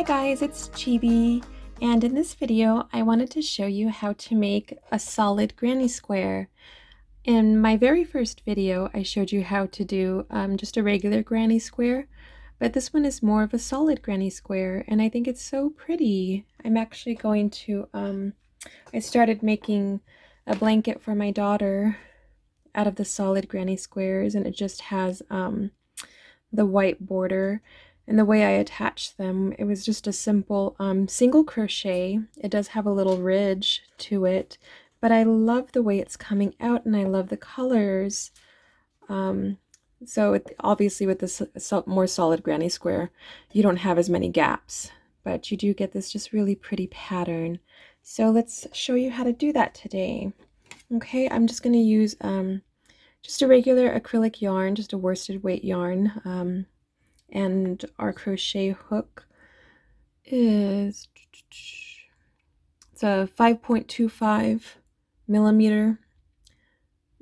Hi guys, it's Chibi, and in this video I wanted to show you how to make a solid granny square. In my very first video I showed you how to do just a regular granny square, but this one is more of a solid granny square and I think it's so pretty. I'm actually going to, I started making a blanket for my daughter out of the solid granny squares, and it just has the white border. And the way I attached them, it was just a simple single crochet. It does have a little ridge to it, but I love the way it's coming out and I love the colors. Obviously with this more solid granny square, you don't have as many gaps, but you do get this just really pretty pattern. So let's show you how to do that today. Okay, I'm just going to use just a regular acrylic yarn, just a worsted weight yarn. And our crochet hook is, it's a 5.25 millimeter,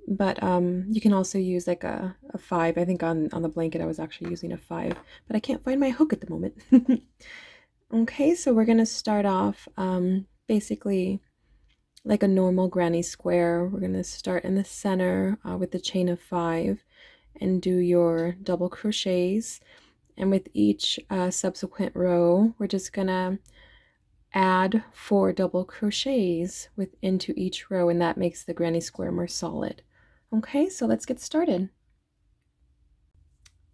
but you can also use like a 5. I think on the blanket I was actually using a 5, but I can't find my hook at the moment. Okay, so we're gonna start off basically like a normal granny square. We're gonna start in the center with the chain of 5 and do your double crochets. And with each subsequent row, we're just gonna add 4 double crochets into each row, and that makes the granny square more solid. Okay, so let's get started.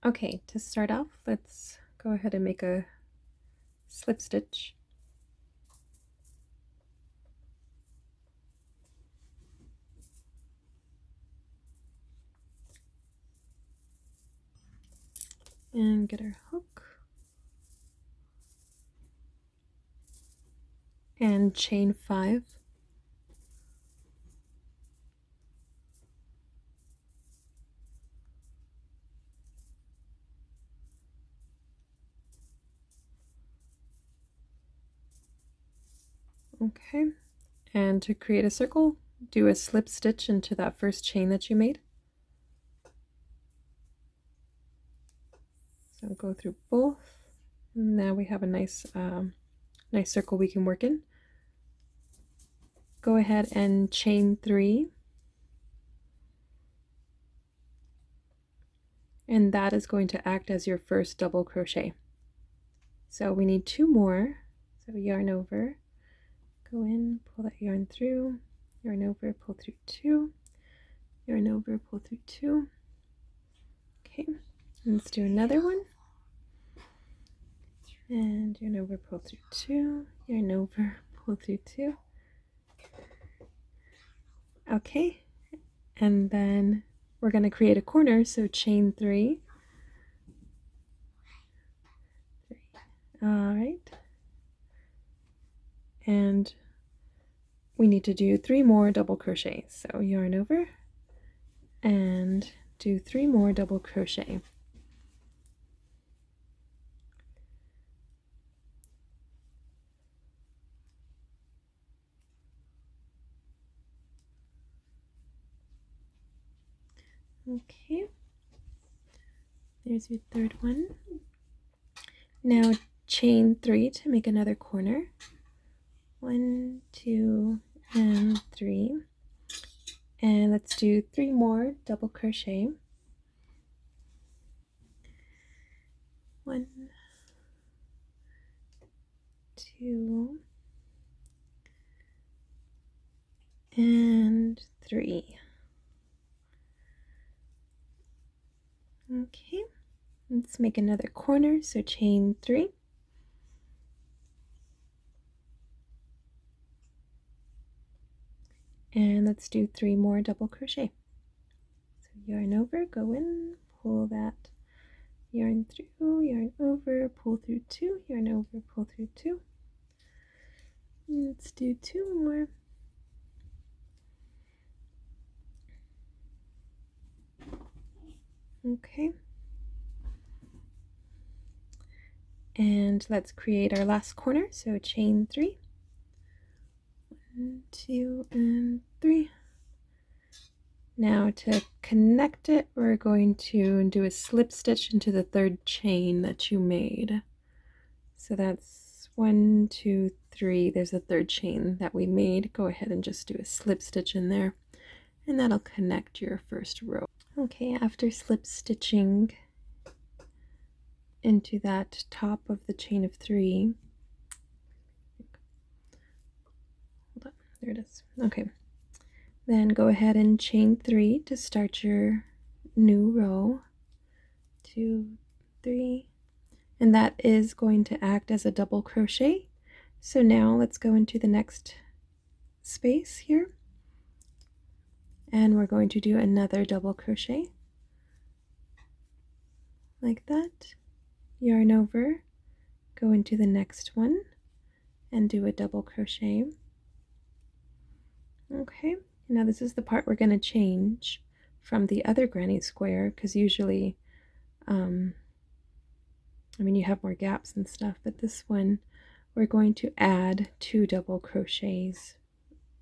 Okay, to start off, let's go ahead and make a slip stitch. And get our hook. And chain 5. Okay, and to create a circle, do a slip stitch into that first chain that you made. So go through both. Now we have a nice circle we can work in. Go ahead and chain 3, and that is going to act as your first double crochet. So we need 2 more. So yarn over, go in, pull that yarn through, yarn over, pull through 2, yarn over, pull through 2. Okay, let's do another one. And yarn over, pull through 2, yarn over, pull through 2. Okay, and then we're going to create a corner, so chain 3. All right, and we need to do 3 more double crochets. So yarn over and do 3 more double crochet. Okay, there's your third one. Now chain 3 to make another corner. 1, 2, and 3. And let's do 3 more double crochet. 1, 2, and 3. Okay, let's make another corner, so chain 3. And let's do 3 more double crochet. So yarn over, go in, pull that yarn through, yarn over, pull through 2, yarn over, pull through 2. Let's do 2 more. Okay. And let's create our last corner, so chain 3. 1, 2, and 3. Now to connect it, we're going to do a slip stitch into the third chain that you made. So that's 1, 2, 3. There's a third chain that we made. Go ahead and just do a slip stitch in there, and that'll connect your first row. Okay, after slip stitching into that top of the chain of 3, hold on, there it is. Okay, then go ahead and chain 3 to start your new row. 2, 3, and that is going to act as a double crochet. So now let's go into the next space here, and we're going to do another double crochet like that. Yarn over, go into the next one and do a double crochet. Okay, now this is the part we're going to change from the other granny square, because usually I mean, you have more gaps and stuff, but this one we're going to add 2 double crochets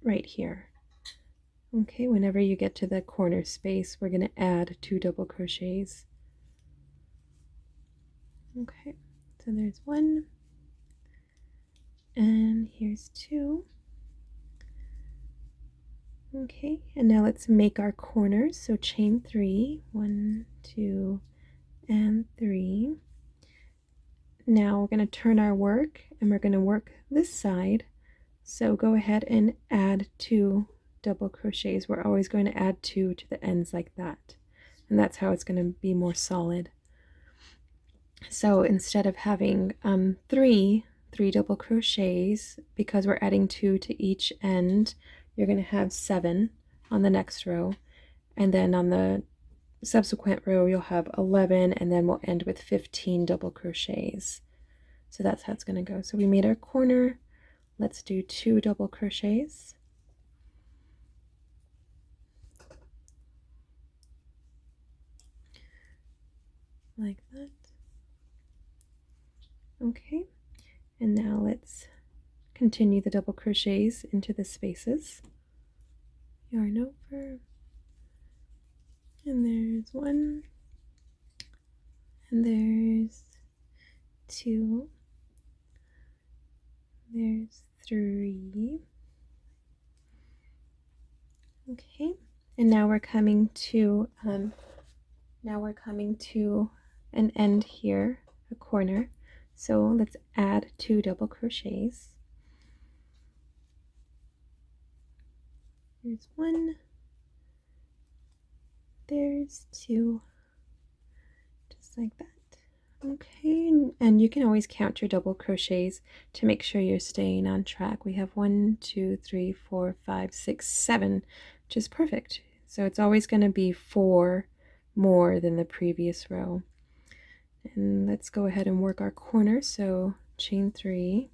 right here. Okay, whenever you get to the corner space, we're going to add 2 double crochets. Okay, so there's 1, and here's 2. Okay, and now let's make our corners. So chain 3, 1, 2, and 3. Now we're going to turn our work, and we're going to work this side. So go ahead and add 2 double crochets. We're always going to add 2 to the ends like that, and that's how it's going to be more solid. So instead of having 3 double crochets, because we're adding 2 to each end, you're going to have 7 on the next row, and then on the subsequent row you'll have 11, and then we'll end with 15 double crochets. So that's how it's going to go. So we made our corner. Let's do 2 double crochets. Like that. Okay, and now let's continue the double crochets into the spaces. Yarn over, and there's 1, and there's 2, there's 3. Okay, and now we're coming to an end here, a corner. So let's add 2 double crochets. There's 1, there's 2, just like that. Okay, and you can always count your double crochets to make sure you're staying on track. We have 1, 2, 3, 4, 5, 6, 7, which is perfect. So it's always going to be 4 more than the previous row. And let's go ahead and work our corner. So chain 3,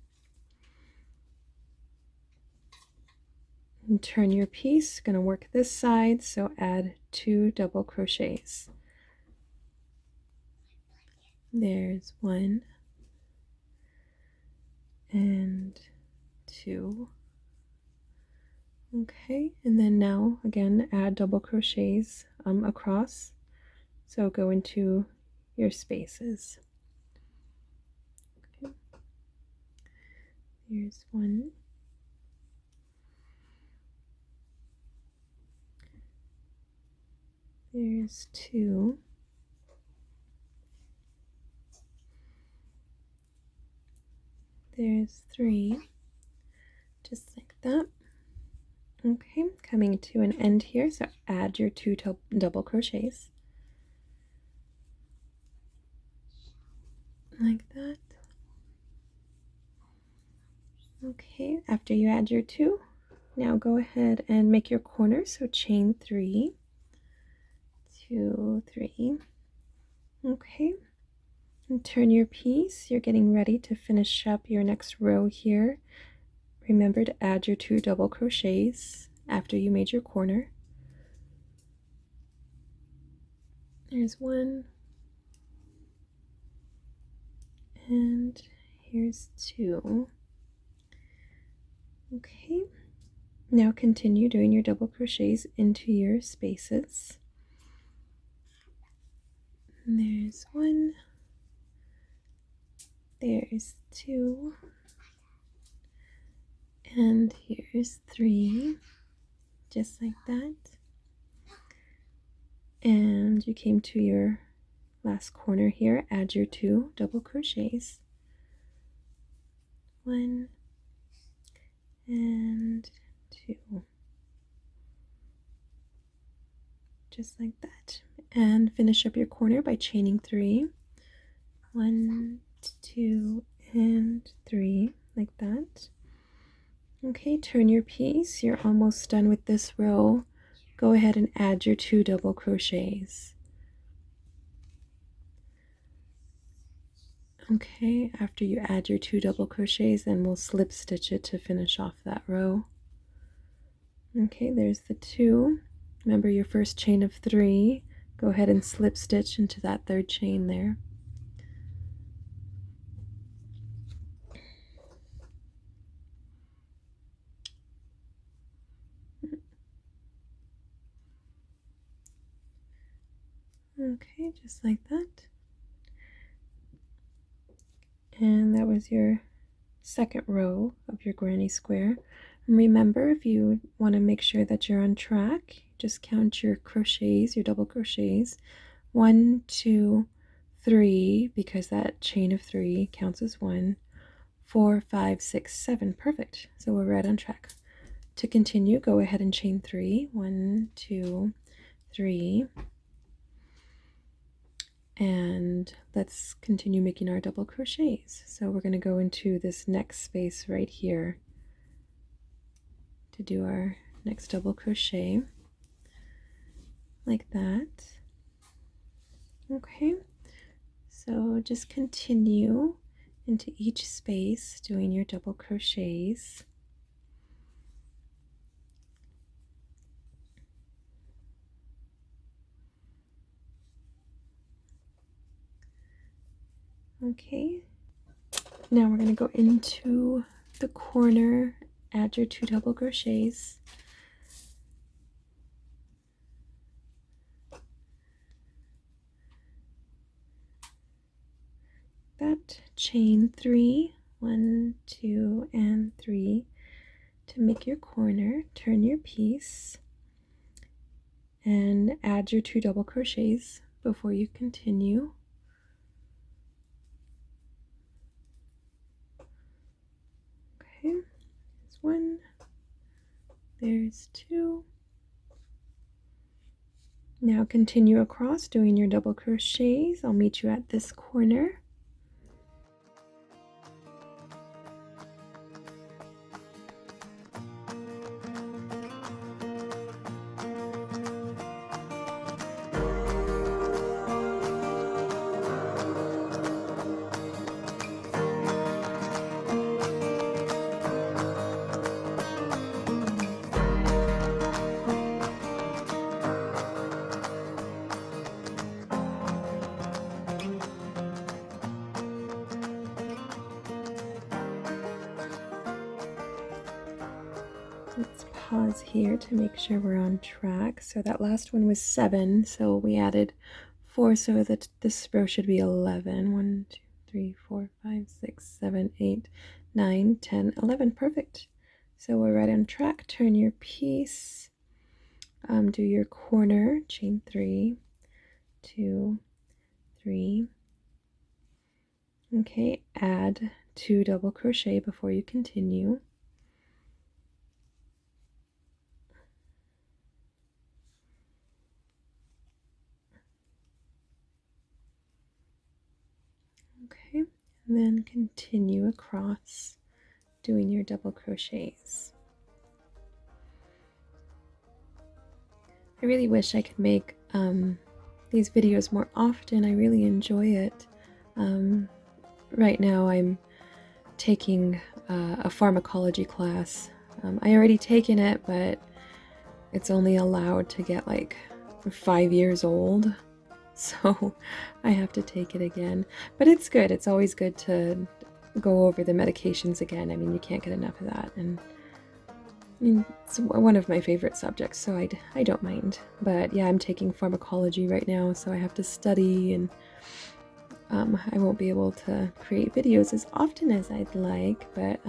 and turn your piece. Going to work this side, so add 2 double crochets. There's 1 and 2. Okay, and then now again add double crochets across. So go into your spaces. Okay. Here's 1. There's 2. There's 3. Just like that. Okay, coming to an end here, so add your 2 double crochets. Like that. Okay, after you add your 2, now go ahead and make your corner. So chain 3, 2, 3. Okay, and turn your piece. You're getting ready to finish up your next row here. Remember to add your 2 double crochets after you made your corner. There's 1, and here's 2. Okay, now continue doing your double crochets into your spaces. And there's 1, there's 2, And here's 3, just like that. And you came to your last corner here, add your 2 double crochets. 1 and 2. Just like that. And finish up your corner by chaining 3. 1, 2, and 3, like that. Okay, turn your piece. You're almost done with this row. Go ahead and add your 2 double crochets. Okay, after you add your 2 double crochets, then we'll slip stitch it to finish off that row. Okay, there's the 2. Remember your first chain of 3. Go ahead and slip stitch into that 3rd chain there. Okay, just like that. And that was your 2nd row of your granny square. And remember, if you want to make sure that you're on track, just count your crochets, your double crochets. 1, 2, 3, because that chain of 3 counts as 1. 4, 5, 6, 7. Perfect. So we're right on track. To continue, go ahead and chain 3. 1, 2, 3. And let's continue making our double crochets. So we're going to go into this next space right here to do our next double crochet, like that. Okay, so just continue into each space doing your double crochets. Okay, now we're going to go into the corner, add your 2 double crochets. That chain 3, 1, 2, and 3 to make your corner. Turn your piece and add your 2 double crochets before you continue. Okay, there's 1, there's 2. Now continue across doing your double crochets. I'll meet you at this corner. Let's pause here to make sure we're on track. So that last one was 7, so we added 4, so that this row should be 11. 1, 2, 3, 4, 5, 6, 7, 8, 9, 10, 11. Perfect. So we're right on track. Turn your piece, do your corner, chain 3, 2, 3. Okay, add 2 double crochet before you continue. Okay, and then continue across doing your double crochets. I really wish I could make these videos more often. I really enjoy it. Right now I'm taking a pharmacology class. I already taken it, but it's only allowed to get like 5 years old. So I have to take it again. But it's good. It's always good to go over the medications again. I mean, you can't get enough of that. And I mean, it's one of my favorite subjects, so I don't mind. But yeah, I'm taking pharmacology right now, so I have to study, and I won't be able to create videos as often as I'd like. But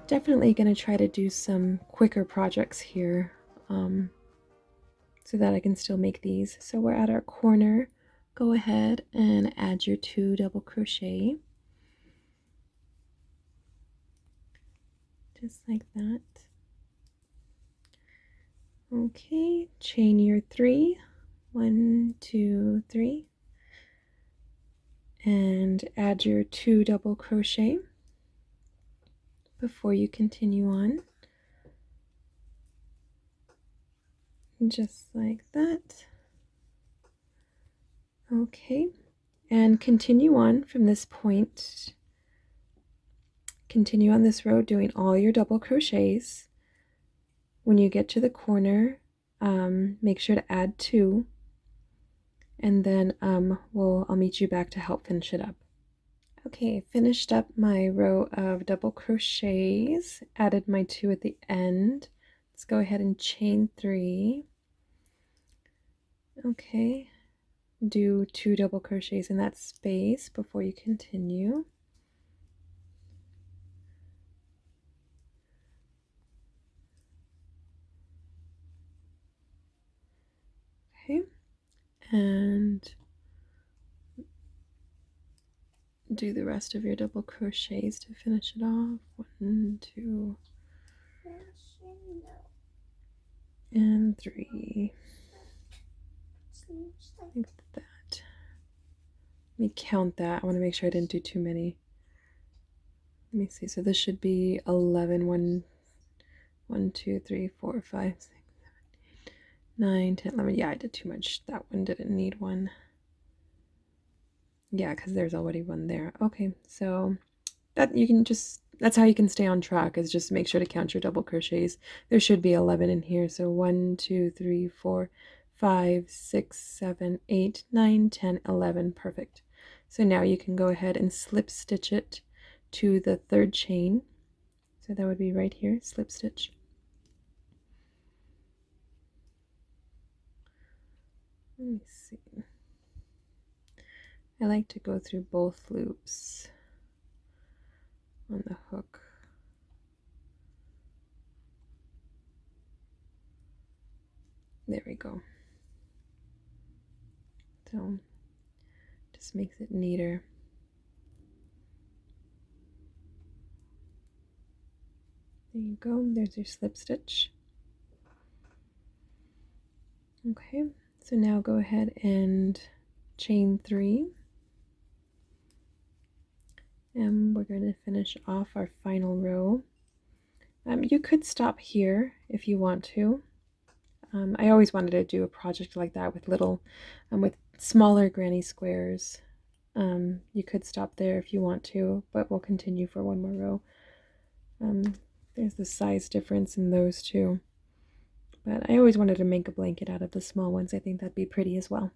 definitely going to try to do some quicker projects here so that I can still make these. So we're at our corner. Go ahead and add your 2 double crochet, just like that. Okay, chain your 3, 1, 2, 3, and add your 2 double crochet before you continue on, just like that. Okay, and continue on from this point. Continue on this row doing all your double crochets. When you get to the corner, make sure to add 2, and then I'll meet you back to help finish it up. Okay, finished up my row of double crochets, added my 2 at the end. Let's go ahead and chain 3. Okay, do 2 double crochets in that space before you continue. Okay, and do the rest of your double crochets to finish it off. 1, 2, and 3. Like that. Let me count that. I want to make sure I didn't do too many. Let me see. So this should be 11. 1, 2, 3, 4, 5, 6, 7, 8, 9, 10, 11. Yeah, I did too much. That one didn't need one. Yeah, because there's already one there. Okay, so that you can just, that's how you can stay on track, is just make sure to count your double crochets. There should be 11 in here. So 1, 2, 3, 4, 5, 6, 7, 8, 9, 10, 11. Perfect. So now you can go ahead and slip stitch it to the 3rd chain. So that would be right here, slip stitch. Let me see. I like to go through both loops on the hook. There we go. So just makes it neater. There you go. There's your slip stitch. Okay, so now go ahead and chain 3. And we're going to finish off our final row. You could stop here if you want to. I always wanted to do a project like that with with smaller granny squares. You could stop there if you want to, but we'll continue for one more row. There's the size difference in those two. But I always wanted to make a blanket out of the small ones. I think that'd be pretty as well.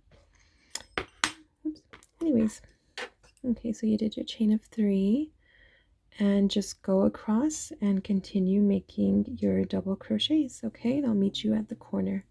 Oops. Anyways, okay, so you did your chain of 3. And just go across and continue making your double crochets, okay? And I'll meet you at the corner.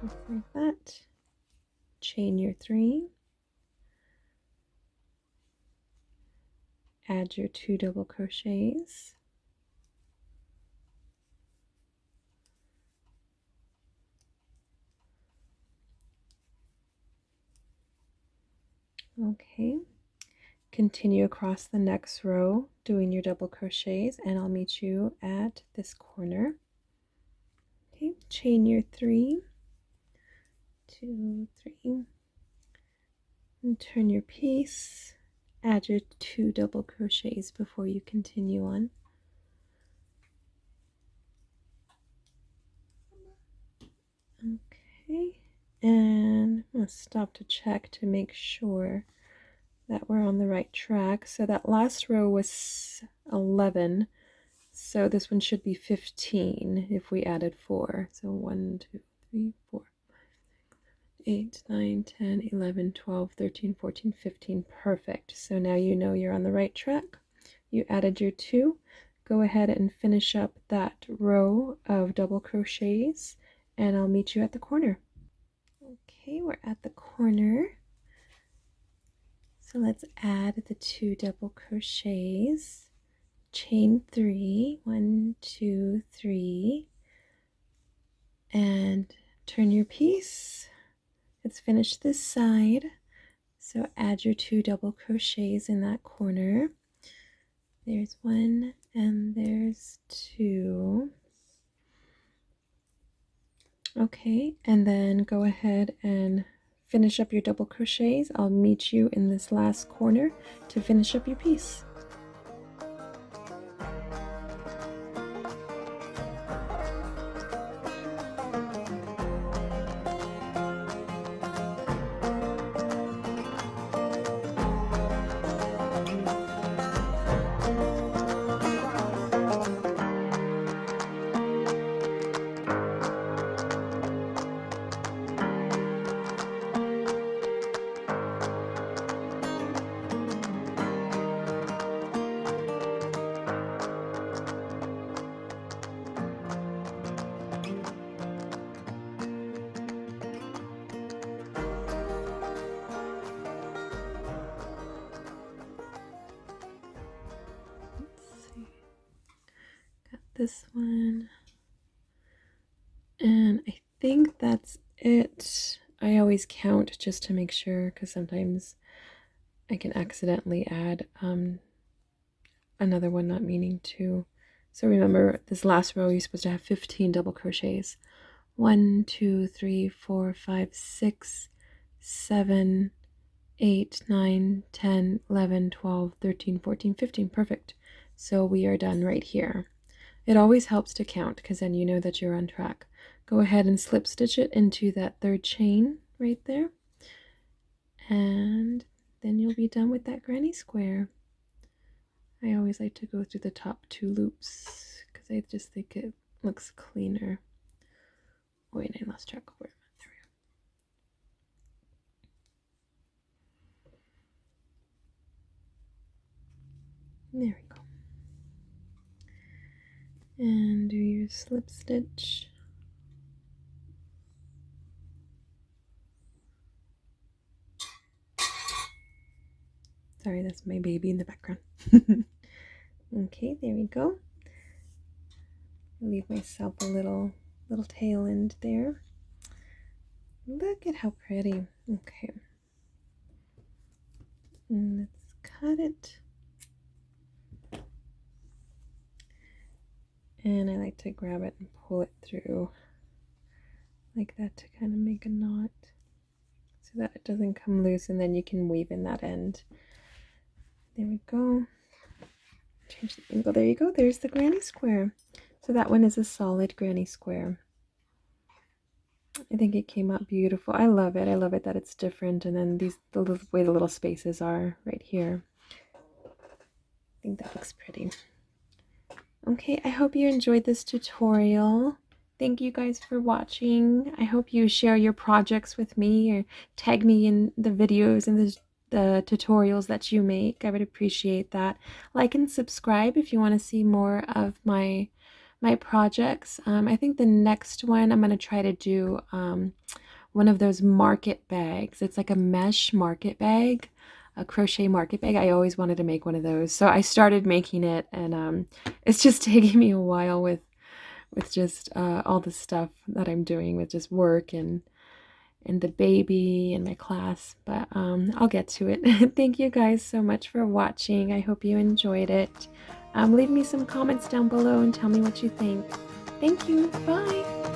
Just like that. Chain your 3. Add your 2 double crochets. Okay. Continue across the next row doing your double crochets, and I'll meet you at this corner. Okay, chain your 3, 2, 3, and turn your piece. Add your 2 double crochets before you continue on. Okay, and I'm going to stop to check to make sure that we're on the right track. So that last row was 11, so this one should be 15 if we added 4. So 1, 2, 3, 4. 8, 9, 10, 11, 12, 13, 14, 15. Perfect. So now you know you're on the right track. You added your 2. Go ahead and finish up that row of double crochets, and I'll meet you at the corner. Okay, we're at the corner. So let's add the 2 double crochets. Chain 3, 1, 2, 3, and turn your piece. Let's finish this side. So add your 2 double crochets in that corner. There's 1 and there's 2. Okay, and then go ahead and finish up your double crochets. I'll meet you in this last corner to finish up your piece. This one, and I think that's it. I always count just to make sure, because sometimes I can accidentally add another one not meaning to. So remember, this last row you're supposed to have 15 double crochets. 1, 2, 3, 4, 5, 6, 7, 8, 9, 10, 11, 12, 13, 14, 15. Perfect. So we are done right here. It always helps to count because then you know that you're on track. Go ahead and slip stitch it into that 3rd chain right there. And then you'll be done with that granny square. I always like to go through the top 2 loops because I just think it looks cleaner. Oh, wait, I lost track of where I'm at. There we go. And do your slip stitch. Sorry, that's my baby in the background. Okay, there we go. Leave myself a little tail end there. Look at how pretty. Okay. And let's cut it. And I like to grab it and pull it through like that to kind of make a knot so that it doesn't come loose, and then you can weave in that end. There we go. Change the angle. There you go. There's the granny square. So that one is a solid granny square. I think it came out beautiful. I love it. I love it that it's different, and then the way the little spaces are right here. I think that looks pretty. Okay, I hope you enjoyed this tutorial. Thank you guys for watching. I hope you share your projects with me or tag me in the videos and the tutorials that you make. I would appreciate that. Like and subscribe if you want to see more of my projects. I think the next one I'm going to try to do one of those market bags. It's like a mesh market bag, a crochet market bag. I always wanted to make one of those, so I started making it, and it's just taking me a while with just all the stuff that I'm doing with just work and the baby and my class, but I'll get to it. Thank you guys so much for watching. I hope you enjoyed it. Leave me some comments down below and tell me what you think. Thank you. Bye.